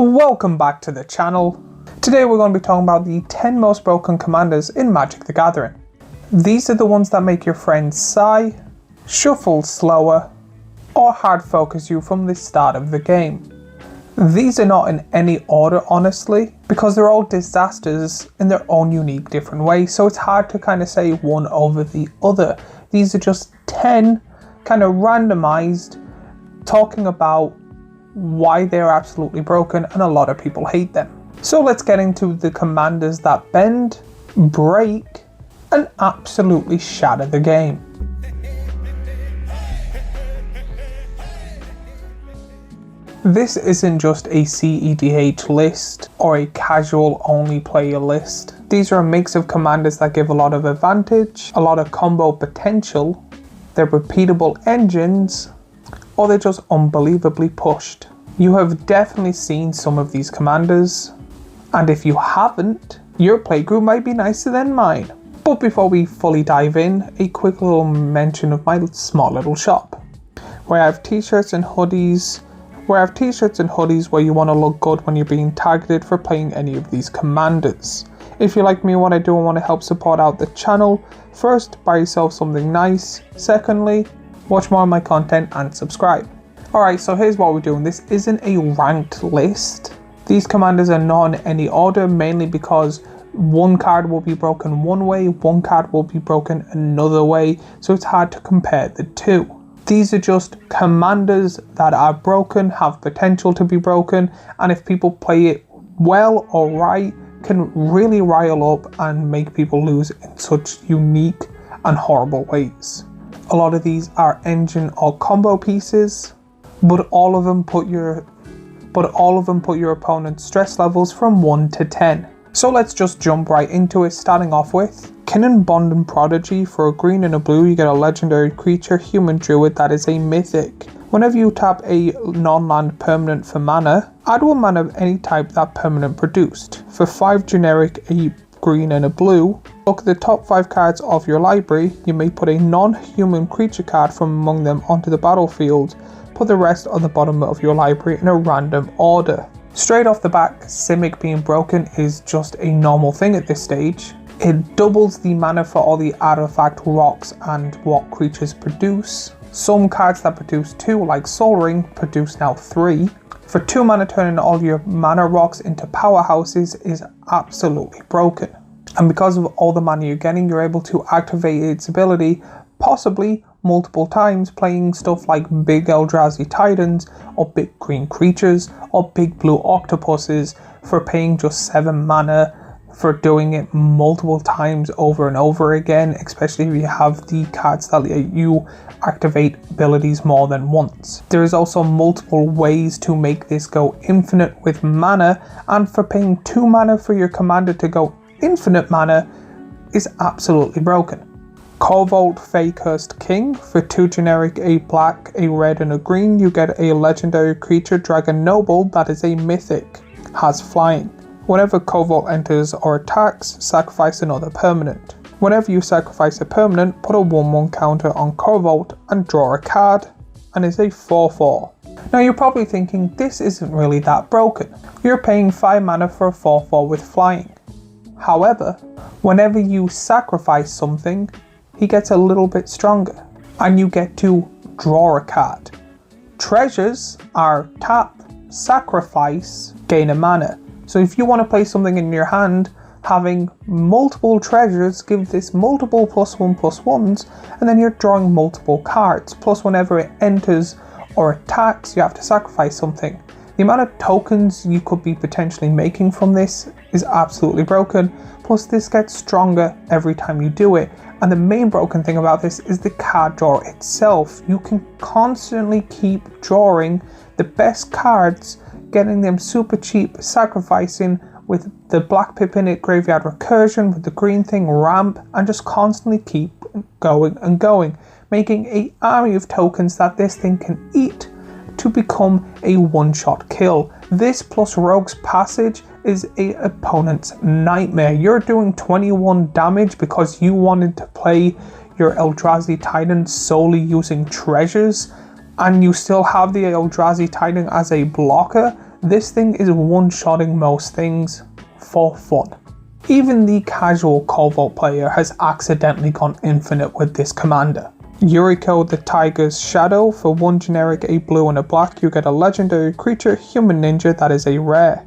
Welcome back to the channel. Today we're going to be talking about the 10 most broken commanders in Magic the Gathering. These are the ones that make your friends sigh, shuffle slower, or hard focus you from the start of the game. These are not in any order honestly, because they're all disasters in their own unique different way, so it's hard to kind of say one over the other. These are just 10 kind of randomized, talking about why they're absolutely broken and a lot of people hate them. So let's get into the commanders that bend, break, and absolutely shatter the game. This isn't just a CEDH list or a casual only player list. These are a mix of commanders that give a lot of advantage, a lot of combo potential, they're repeatable engines, or they're just unbelievably pushed. You have definitely seen some of these commanders, and if you haven't, your playgroup might be nicer than mine. But before we fully dive in, a quick little mention of my small little shop, where I have t-shirts and hoodies, where you want to look good when you're being targeted for playing any of these commanders. If you like me and what I do and want to help support out the channel, first, buy yourself something nice. Secondly, watch more of my content and subscribe. Alright, so here's what we're doing. This isn't a ranked list. These commanders are not in any order, mainly because one card will be broken one way, one card will be broken another way, so it's hard to compare the two. These are just commanders that are broken, have potential to be broken, and if people play it well or right, can really rile up and make people lose in such unique and horrible ways. A lot of these are engine or combo pieces, but all of them put your opponent's stress levels from 1 to 10. So let's just jump right into it, starting off with Kinnan Bond and Prodigy. For a green and a blue, you get a legendary creature, human druid, that is a mythic. Whenever you tap a non-land permanent for mana, add 1 mana of any type that permanent produced. For 5 generic, a green and a blue, look at the top 5 cards of your library. You may put a non-human creature card from among them onto the battlefield. Put the rest on the bottom of your library in a random order. Straight off the back, Simic being broken is just a normal thing at this stage. It doubles the mana for all the artifact, rocks, and what creatures produce. Some cards that produce 2, like Sol Ring, produce now 3. For 2 mana, turning all your mana rocks into powerhouses is absolutely broken. And because of all the mana you're getting, you're able to activate its ability, possibly multiple times, playing stuff like big Eldrazi Titans, or big green creatures, or big blue octopuses for paying just 7 mana, for doing it multiple times over and over again, especially if you have the cards that let you activate abilities more than once. There is also multiple ways to make this go infinite with mana, and for paying 2 mana for your commander to go infinite mana is absolutely broken. Corvolt Fakehurst King. For 2 generic, a black, a red, and a green, you get a legendary creature, Dragon Noble, that is a mythic, has flying. Whenever Corvolt enters or attacks, sacrifice another permanent. Whenever you sacrifice a permanent, put a 1/1 counter on Corvolt and draw a card, and is a 4/4. Now you're probably thinking this isn't really that broken. You're paying 5 mana for a 4/4 with flying. However, whenever you sacrifice something, he gets a little bit stronger, and you get to draw a card. Treasures are tap, sacrifice, gain a mana. So if you want to play something in your hand, having multiple treasures give this multiple +1/+1s, and then you're drawing multiple cards. Plus whenever it enters or attacks, you have to sacrifice something. The amount of tokens you could be potentially making from this is absolutely broken. Plus this gets stronger every time you do it. And the main broken thing about this is the card draw itself. You can constantly keep drawing the best cards, getting them super cheap, sacrificing with the black pip in it, Graveyard Recursion, with the green thing, Ramp, and just constantly keep going and going, making an army of tokens that this thing can eat to become a one-shot kill. This plus Rogue's Passage is an opponent's nightmare. You're doing 21 damage because you wanted to play your Eldrazi Titan solely using treasures, and you still have the Eldrazi Titan as a blocker. this thing is one-shotting most things for fun. Even the casual Cobalt player has accidentally gone infinite with this commander. Yuriko the Tiger's Shadow. For 1 generic, a blue and a black, you get a legendary creature, human ninja, that is a rare.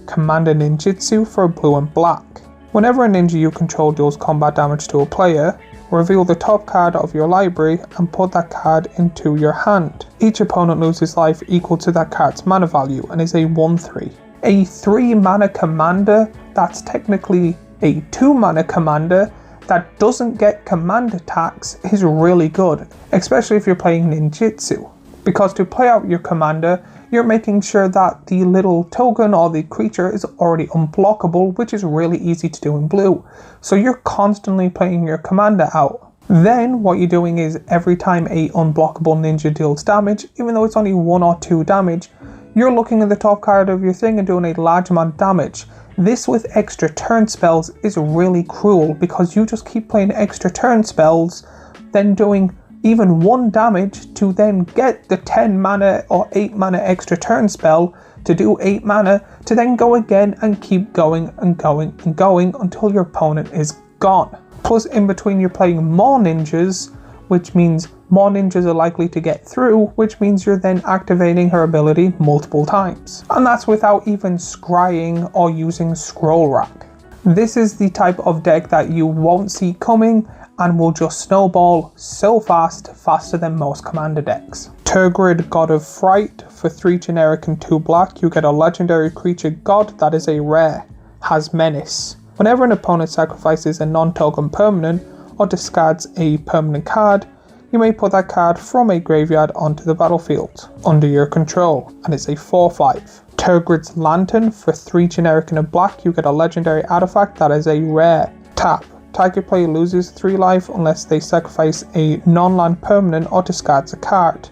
Commander Ninjutsu. For a blue and black. Whenever a ninja you control deals combat damage to a player, reveal the top card of your library and put that card into your hand. Each opponent loses life equal to that card's mana value and is a 1/3. A 3 mana commander that's technically a 2 mana commander that doesn't get command attacks is really good, especially if you're playing ninjutsu. Because to play out your commander, you're making sure that the little token or the creature is already unblockable, which is really easy to do in blue. So you're constantly playing your commander out. Then what you're doing is every time a unblockable ninja deals damage, even though it's only 1 or 2 damage, you're looking at the top card of your thing and doing a large amount of damage. This with extra turn spells is really cruel because you just keep playing extra turn spells, then doing even 1 damage to then get the 10 mana or 8 mana extra turn spell to do 8 mana to then go again and keep going and going and going until your opponent is gone. Plus in between you're playing more ninjas, which means more ninjas are likely to get through, which means you're then activating her ability multiple times. And that's without even scrying or using scroll rack. This is the type of deck that you won't see coming and will just snowball so fast, faster than most commander decks. Tergrid, God of Fright. For 3 generic and 2 black, you get a legendary creature god that is a rare. Has Menace. Whenever an opponent sacrifices a non-token permanent or discards a permanent card, you may put that card from a graveyard onto the battlefield, under your control, and it's a 4/5. Tergrid's Lantern. For 3 generic and a black, you get a legendary artifact that is a rare. Tap. Target player loses 3 life unless they sacrifice a non-land permanent or discards a card.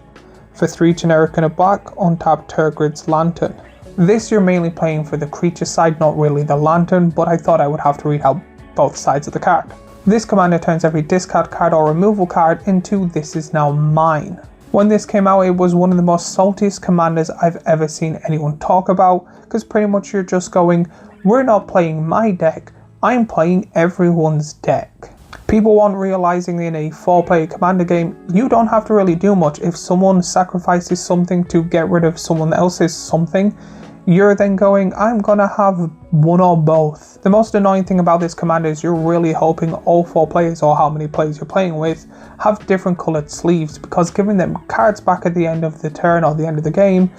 For 3 generic and a black, untap Tergrid's Lantern. This you're mainly playing for the creature side, not really the lantern, but I thought I would have to read out both sides of the card. This commander turns every discard card or removal card into "This is now mine." When this came out, it was one of the most saltiest commanders I've ever seen anyone talk about, because pretty much you're just going, we're not playing my deck, I'm playing everyone's deck. People aren't realizing in a 4-player commander game, you don't have to really do much. If someone sacrifices something to get rid of someone else's something, you're then going, I'm gonna have one or both. The most annoying thing about this commander is you're really hoping all 4 players, or how many players you're playing with, have different colored sleeves, because giving them cards back at the end of the turn or the end of the game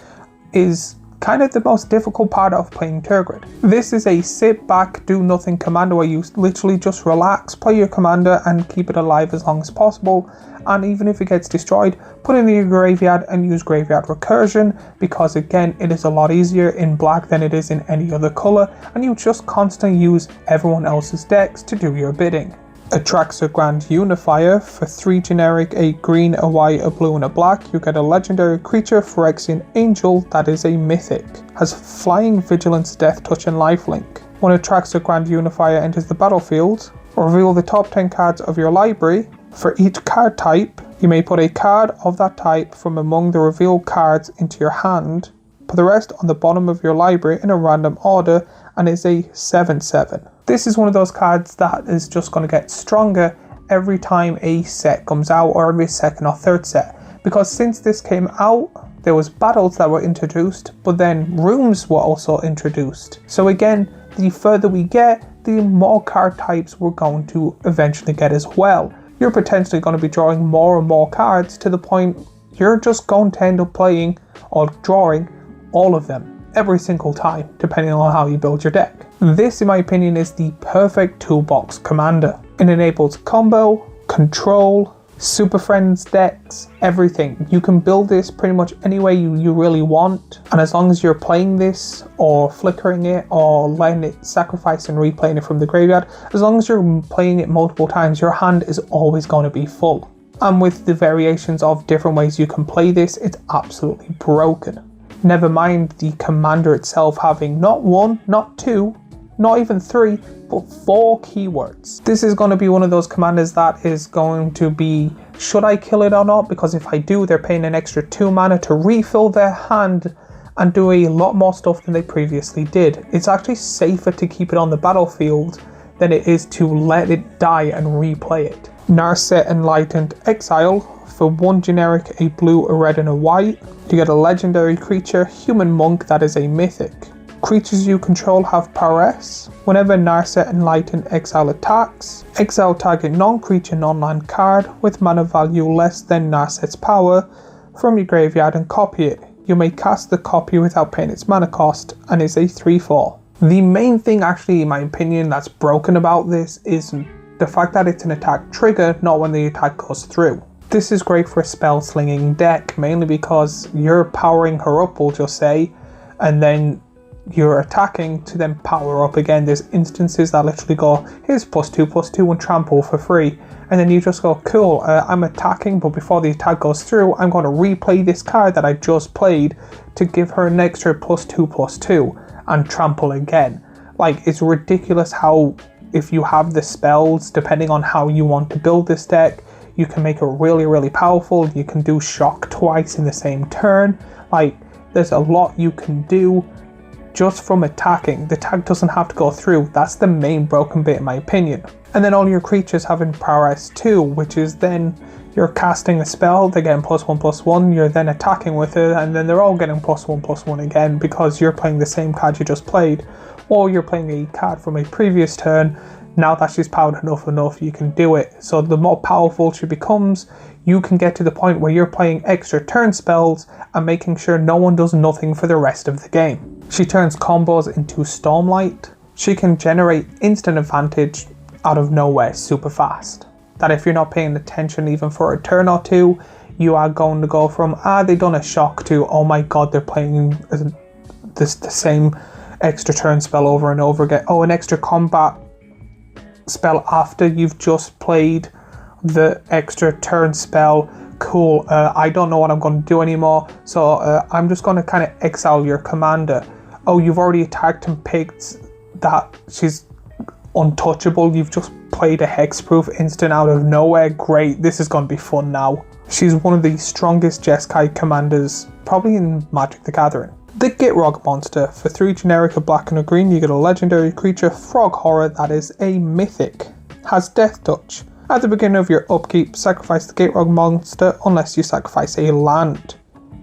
is kind of the most difficult part of playing Tergrid. This is a sit back, do nothing commander where you literally just relax, play your commander and keep it alive as long as possible, and even if it gets destroyed, put it in your graveyard and use graveyard recursion, because again, it is a lot easier in black than it is in any other color, and you just constantly use everyone else's decks to do your bidding. Atraxa Grand Unifier. For 3 generic, a green, a white, a blue and a black, you get a legendary creature, Phyrexian Angel, that is a mythic. Has flying, vigilance, death touch and lifelink. When Atraxa Grand Unifier enters the battlefield, reveal the top 10 cards of your library. For each card type, you may put a card of that type from among the revealed cards into your hand. Put the rest on the bottom of your library in a random order, and is a 7/7. This is one of those cards that is just going to get stronger every time a set comes out, or every second or third set. Because since this came out, there was battles that were introduced, but then rooms were also introduced. So again, the further we get, the more card types we're going to eventually get as well. You're potentially going to be drawing more and more cards to the point you're just going to end up playing or drawing all of them every single time, depending on how you build your deck. This, in my opinion, is the perfect toolbox commander. It enables combo, control, super friends decks, everything. You can build this pretty much any way you really want, and as long as you're playing this or flickering it or letting it sacrifice and replaying it from the graveyard, as long as you're playing it multiple times, your hand is always going to be full. And with the variations of different ways you can play this, it's absolutely broken. Never mind the commander itself having not 1, not 2, not even 3, but 4 keywords. This is going to be one of those commanders that is going to be, should I kill it or not? Because if I do, they're paying an extra 2 mana to refill their hand, and do a lot more stuff than they previously did. It's actually safer to keep it on the battlefield than it is to let it die and replay it. Narset Enlightened Exile. For 1 generic, a blue, a red and a white, you get a legendary creature, Human Monk, that is a mythic. Creatures you control have Power S. Whenever Narset Enlightened Exile attacks, exile target non-creature non-land card with mana value less than Narset's power from your graveyard and copy it. You may cast the copy without paying its mana cost and is a 3/4. The main thing actually, in my opinion, that's broken about this is the fact that it's an attack trigger, not when the attack goes through. This is great for a spell slinging deck, mainly because you're powering her up, we'll just say, and then you're attacking to then power up again. There's instances that literally go, here's +2/+2 and trample for free, and then you just go, cool, I'm attacking, but before the attack goes through, I'm going to replay this card that I just played to give her an extra +2/+2 and trample again. Like, it's ridiculous how, if you have the spells, depending on how you want to build this deck, you can make it really, really powerful. You can do shock twice in the same turn. Like, there's a lot you can do just from attacking. The attack doesn't have to go through. That's the main broken bit in my opinion. And then all your creatures having Power S2, which is then you're casting a spell, they're getting +1/+1, you're then attacking with it, and then they're all getting +1/+1 again because you're playing the same card you just played, or you're playing a card from a previous turn. Now that she's powered enough, you can do it. So the more powerful she becomes, you can get to the point where you're playing extra turn spells and making sure no one does nothing for the rest of the game. She turns combos into Stormlight. She can generate instant advantage out of nowhere super fast. That if you're not paying attention even for a turn or two, you are going to go from, they done a shock to, oh my god, they're playing the same extra turn spell over and over again. Oh, an extra combat spell after you've just played the extra turn spell. Cool, I don't know what I'm going to do anymore, so I'm just going to kind of exile your commander. Oh, you've already attacked and picked that she's untouchable. You've just played a hexproof instant out of nowhere. Great, this is going to be fun now. She's one of the strongest Jeskai commanders probably in Magic the Gathering. The Gitrog monster. For 3 generic, a black and a green, you get a legendary creature, Frog Horror, that is a mythic. Has Death Touch. At the beginning of your upkeep, sacrifice the Gitrog monster unless you sacrifice a land.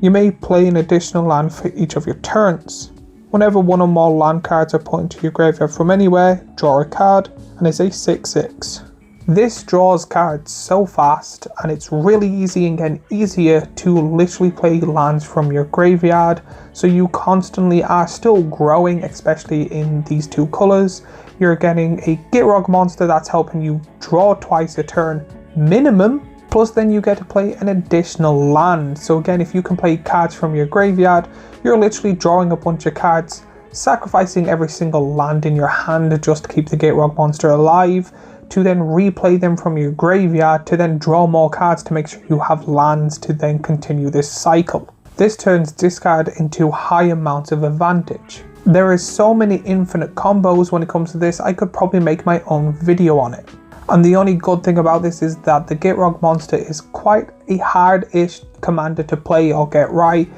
You may play an additional land for each of your turns. Whenever one or more land cards are put into your graveyard from anywhere, draw a card, and is a 6/6. This draws cards so fast, and it's really easy and getting easier to literally play lands from your graveyard, so you constantly are still growing, especially in these 2 colors. You're getting a Gitrog monster that's helping you draw twice a turn minimum, plus then you get to play an additional land. So again, if you can play cards from your graveyard, you're literally drawing a bunch of cards, sacrificing every single land in your hand just to keep the Gitrog monster alive, to then replay them from your graveyard to then draw more cards to make sure you have lands to then continue this cycle. This turns discard into high amounts of advantage. There is so many infinite combos when it comes to this, I could probably make my own video on it. And the only good thing about this is that the Gitrog monster is quite a hard-ish commander to play or get right.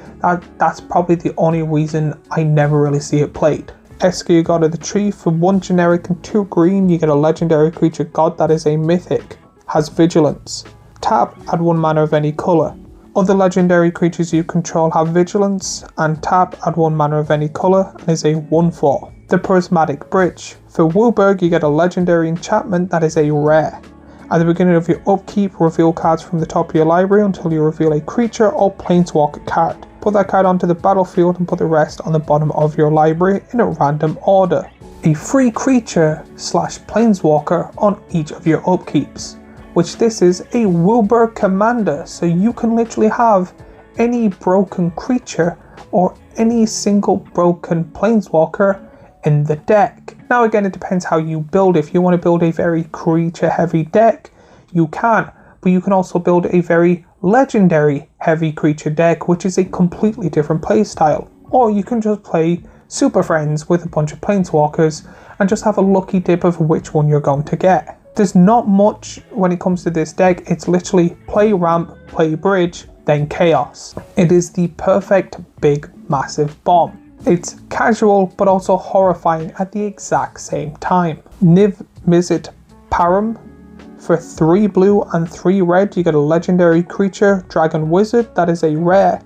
That's probably the only reason I never really see it played. Escue God of the Tree. For 1 generic and 2 green, you get a legendary creature god that is a mythic. Has Vigilance. Tap, add 1 mana of any colour. Other legendary creatures you control have Vigilance, and tap, add 1 mana of any colour, and is a 1/4. The Prismatic Bridge. For Wooburg, you get a legendary enchantment that is a rare. At the beginning of your upkeep, reveal cards from the top of your library until you reveal a creature or planeswalker card. Put that card onto the battlefield and put the rest on the bottom of your library in a random order. A free creature / planeswalker on each of your upkeeps, which this is a Wooburg commander, so you can literally have any broken creature or any single broken planeswalker in the deck. Now again, it depends how you build. If you want to build a very creature heavy deck, you can, but you can also build a very legendary heavy creature deck, which is a completely different playstyle. Or you can just play Super Friends with a bunch of planeswalkers and just have a lucky dip of which one you're going to get. There's not much when it comes to this deck. It's literally play ramp, play bridge, then chaos. It is the perfect big massive bomb. It's casual but also horrifying at the exact same time. Niv Mizzet Param. For 3 blue and 3 red, you get a legendary creature, Dragon Wizard, that is a rare.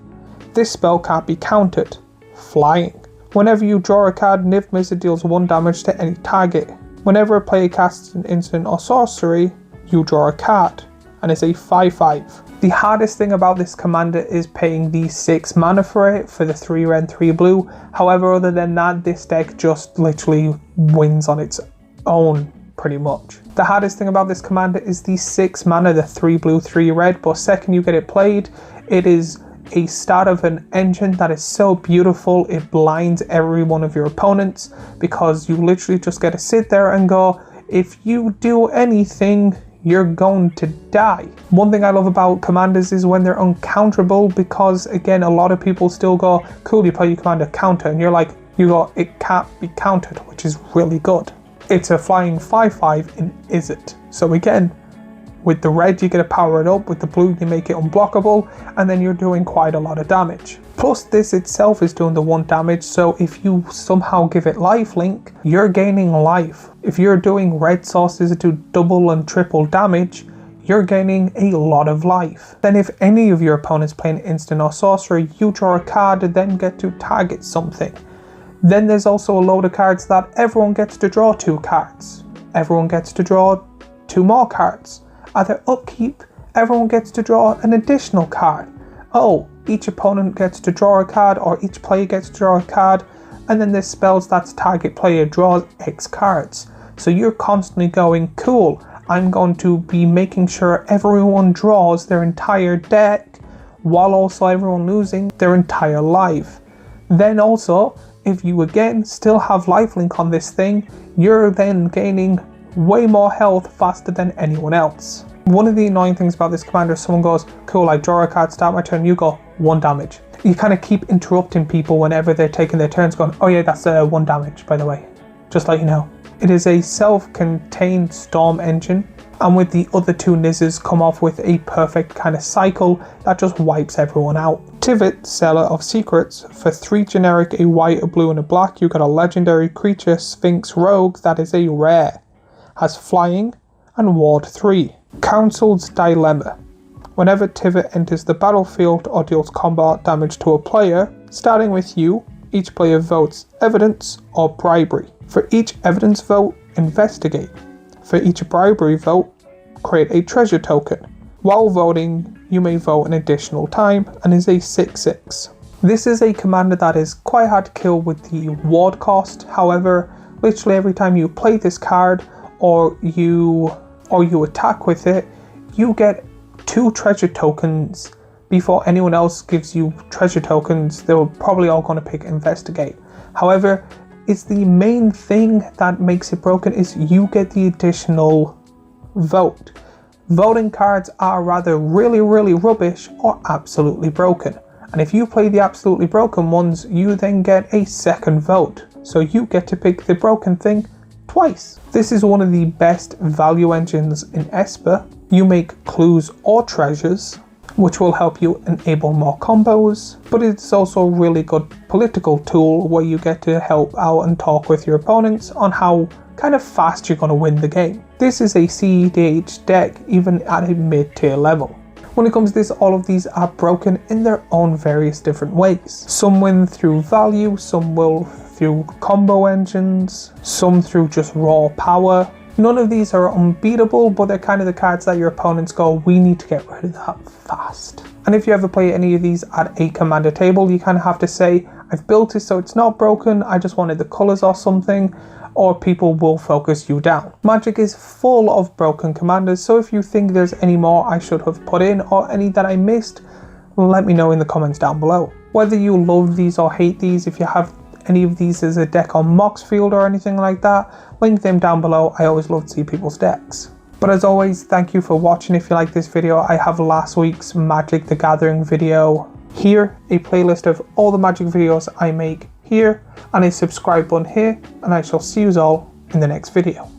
This spell can't be countered. Flying. Whenever you draw a card, Niv Mizzet deals 1 damage to any target. Whenever a player casts an instant or sorcery, you draw a card, and it's a 5/5. The hardest thing about this commander is paying the 6 mana for it, for the 3 red and 3 blue. However, other than that, this deck just literally wins on its own, pretty much. The hardest thing about this commander is the 6 mana, the 3 blue, 3 red, but second you get it played, it is a start of an engine that is so beautiful, it blinds every one of your opponents, because you literally just get to sit there and go, if you do anything, you're going to die. One thing I love about commanders is when they're uncounterable, because again, a lot of people still go, cool, you play your commander counter, and you're like, you go, it can't be countered, which is really good. It's a flying 5/5 in Izzet. So again, with the red you get to power it up, with the blue you make it unblockable, and then you're doing quite a lot of damage. Plus this itself is doing the 1 damage, so if you somehow give it lifelink, you're gaining life. If you're doing red sources that do double and triple damage, you're gaining a lot of life. Then if any of your opponents play an instant or sorcery, you draw a card and then get to target something. Then there's also a load of cards that everyone gets to draw 2 cards. Everyone gets to draw 2 more cards. At their upkeep, everyone gets to draw an additional card. Oh, each opponent gets to draw a card, or each player gets to draw a card, and then there's spells that target player draws X cards. So you're constantly going, cool, I'm going to be making sure everyone draws their entire deck, while also everyone losing their entire life. Then also, if you again still have lifelink on this thing, you're then gaining way more health faster than anyone else. One of the annoying things about this commander is someone goes, cool, I draw a card, start my turn, you go 1 damage. You kind of keep interrupting people whenever they're taking their turns going, oh yeah, that's 1 damage, by the way, just let you know. It is a self-contained storm engine, and with the other 2 Nizzes come off with a perfect kind of cycle that just wipes everyone out. Tivit, Seller of Secrets. For 3 generic, a white, a blue and a black, you got a legendary creature, Sphinx Rogue, that is a rare. Has flying and ward 3. Council's Dilemma. Whenever Tivit enters the battlefield or deals combat damage to a player, starting with you, each player votes evidence or bribery. For each evidence vote, investigate. For each bribery vote, create a treasure token. While voting, you may vote an additional time and is a 6/6. This is a commander that is quite hard to kill with the ward cost. However, literally every time you play this card or you attack with it, you get 2 treasure tokens before anyone else gives you treasure tokens. They're probably all going to pick investigate. However, it's the main thing that makes it broken is you get the additional vote. Voting cards are rather really rubbish or absolutely broken. And if you play the absolutely broken ones, you then get a second vote. So you get to pick the broken thing twice. This is one of the best value engines in Esper. You make clues or treasures, which will help you enable more combos, but it's also a really good political tool where you get to help out and talk with your opponents on how kind of fast you're going to win the game. This is a CEDH deck even at a mid-tier level. When it comes to this, all of these are broken in their own various different ways. Some win through value, some will through combo engines, some through just raw power. None of these are unbeatable, but they're kind of the cards that your opponents go, we need to get rid of that fast. And if you ever play any of these at a commander table, you kind of have to say, I've built it so it's not broken, I just wanted the colors or something, or people will focus you down. Magic is full of broken commanders, so if you think there's any more I should have put in or any that I missed, let me know in the comments down below. Whether you love these or hate these, if you have any of these as a deck on Moxfield or anything like that, link them down below. I always love to see people's decks. But as always, thank you for watching. If you like this video, I have last week's Magic the Gathering video here, a playlist of all the Magic videos I make here, and a subscribe button here, and I shall see you all in the next video.